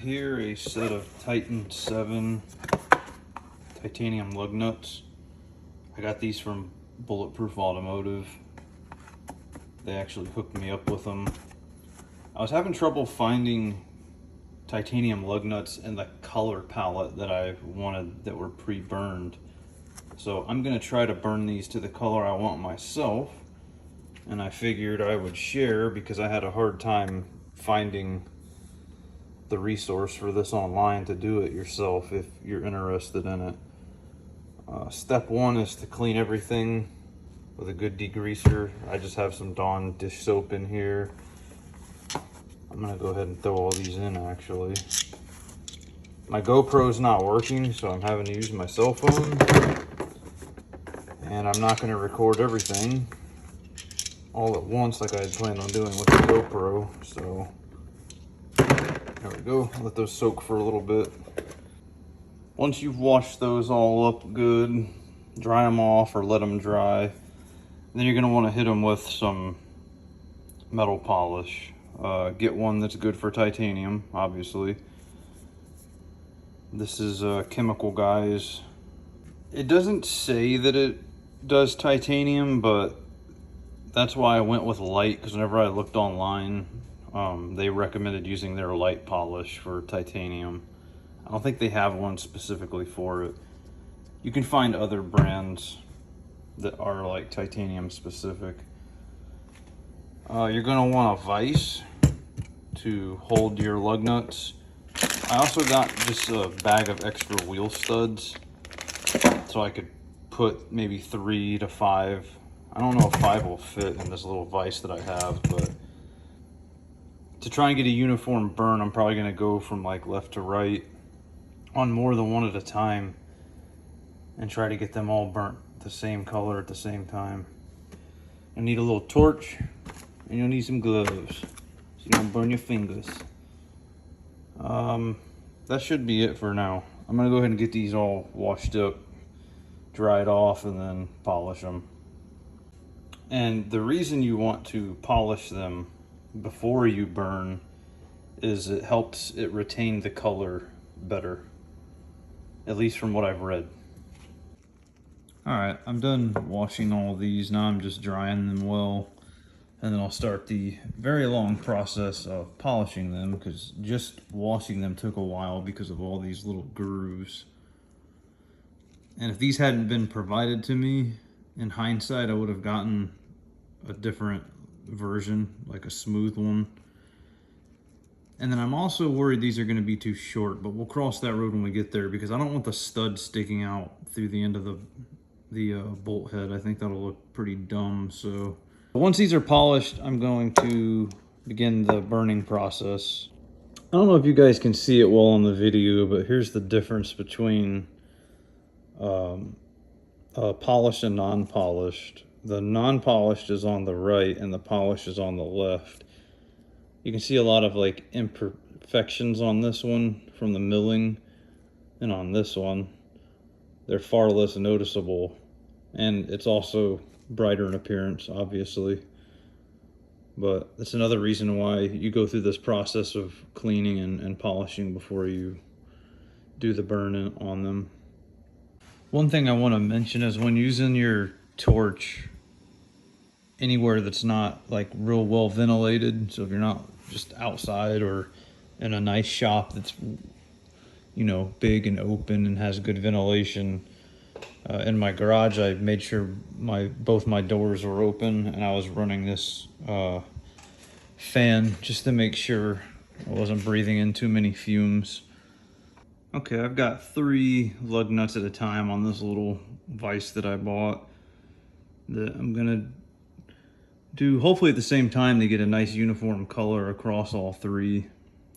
here a set of Titan 7 titanium lug nuts. I got these from Bulletproof Automotive. They actually hooked me up with them. I was having trouble finding titanium lug nuts in the color palette that I wanted that were pre-burned. So I'm gonna try to burn these to the color I want myself. And I figured I would share because I had a hard time finding the resource for this online to do it yourself if you're interested in it. Step one is to clean everything with a good degreaser. I just have some Dawn dish soap in here. I'm gonna go ahead and throw all these in actually. My GoPro's not working, so I'm having to use my cell phone. And I'm not gonna record everything all at once like I had planned on doing with the GoPro, so there we go. Let those soak for a little bit. Once you've washed those all up good, dry them off or let them dry, then you're going to want to hit them with some metal polish. Get one that's good for titanium, obviously. This is Chemical Guys. It doesn't say that it does titanium, but that's why I went with light, because whenever I looked online, they recommended using their light polish for titanium. I don't think they have one specifically for it. You can find other brands that are like titanium specific. You're going to want a vise to hold your lug nuts. I also got just a bag of extra wheel studs so I could put maybe 3 to 5. I don't know if 5 will fit in this little vise that I have, but to try and get a uniform burn, I'm probably going to go from like left to right on more than one at a time and try to get them all burnt the same color at the same time. You'll need a little torch and you'll need some gloves so you don't burn your fingers. That should be it for now. I'm gonna go ahead and get these all washed up, dried off, and then polish them. And the reason you want to polish them before you burn is it helps it retain the color better, at least from what I've read. Alright, I'm done washing all these. Now I'm just drying them well, and then I'll start the very long process of polishing them, because just washing them took a while because of all these little grooves. And if these hadn't been provided to me, in hindsight I would have gotten a different version, like a smooth one. And then I'm also worried these are going to be too short, but we'll cross that road when we get there, because I don't want the stud sticking out through the end of the bolt head. I think that'll look pretty dumb. So once these are polished, I'm going to begin the burning process. I don't know if you guys can see it well on the video, but here's the difference between polished and non-polished. The non-polished is on the right and the polished is on the left. You can see a lot of like imperfections on this one from the milling, and on this one they're far less noticeable, and it's also brighter in appearance, obviously. But that's another reason why you go through this process of cleaning and polishing before you do the burn on them. One thing I want to mention is when using your torch anywhere that's not like real well ventilated, so if you're not just outside or in a nice shop that's, you know, big and open and has good ventilation. In my garage, I made sure both my doors were open, and I was running this fan just to make sure I wasn't breathing in too many fumes. Okay, I've got 3 lug nuts at a time on this little vise that I bought that I'm gonna do hopefully at the same time to get a nice uniform color across all 3.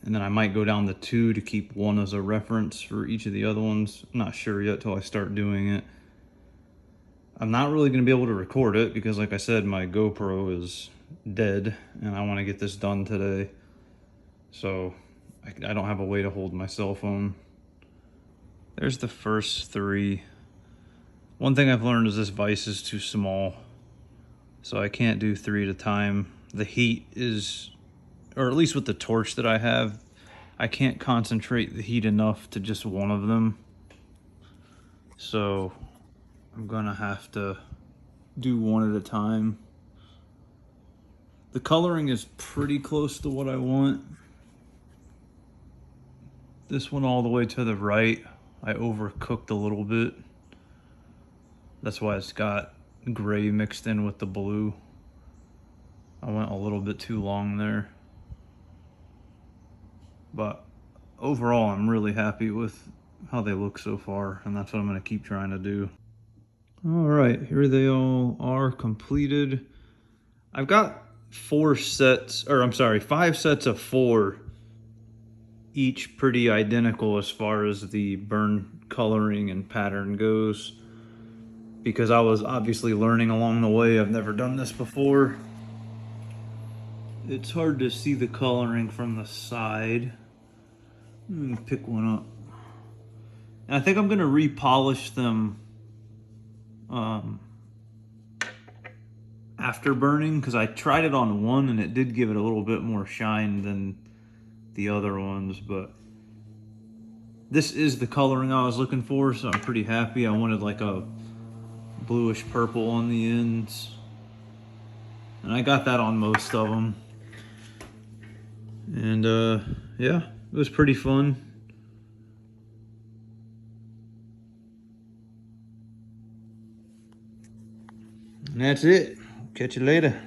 And then I might go down to 2 to keep 1 as a reference for each of the other ones. I'm not sure yet till I start doing it. I'm not really going to be able to record it because, like I said, my GoPro is dead and I want to get this done today. So I don't have a way to hold my cell phone. There's the first 3. One thing I've learned is this vise is too small, so I can't do 3 at a time. The heat is, or at least with the torch that I have, I can't concentrate the heat enough to just one of them. So I'm gonna have to do one at a time. The coloring is pretty close to what I want. This one all the way to the right, I overcooked a little bit. That's why it's got gray mixed in with the blue. I went a little bit too long there. But overall, I'm really happy with how they look so far, and that's what I'm gonna keep trying to do. All right, here they all are completed. I've got 5 sets of 4, each pretty identical as far as the burn coloring and pattern goes, because I was obviously learning along the way. I've never done this before. It's hard to see the coloring from the side. Let me pick one up. And I think I'm gonna repolish them after burning, because I tried it on one and it did give it a little bit more shine than the other ones, but this is the coloring I was looking for, so I'm pretty happy. I wanted like a bluish purple on the ends, and I got that on most of them. And yeah, it was pretty fun. And that's it. Catch you later.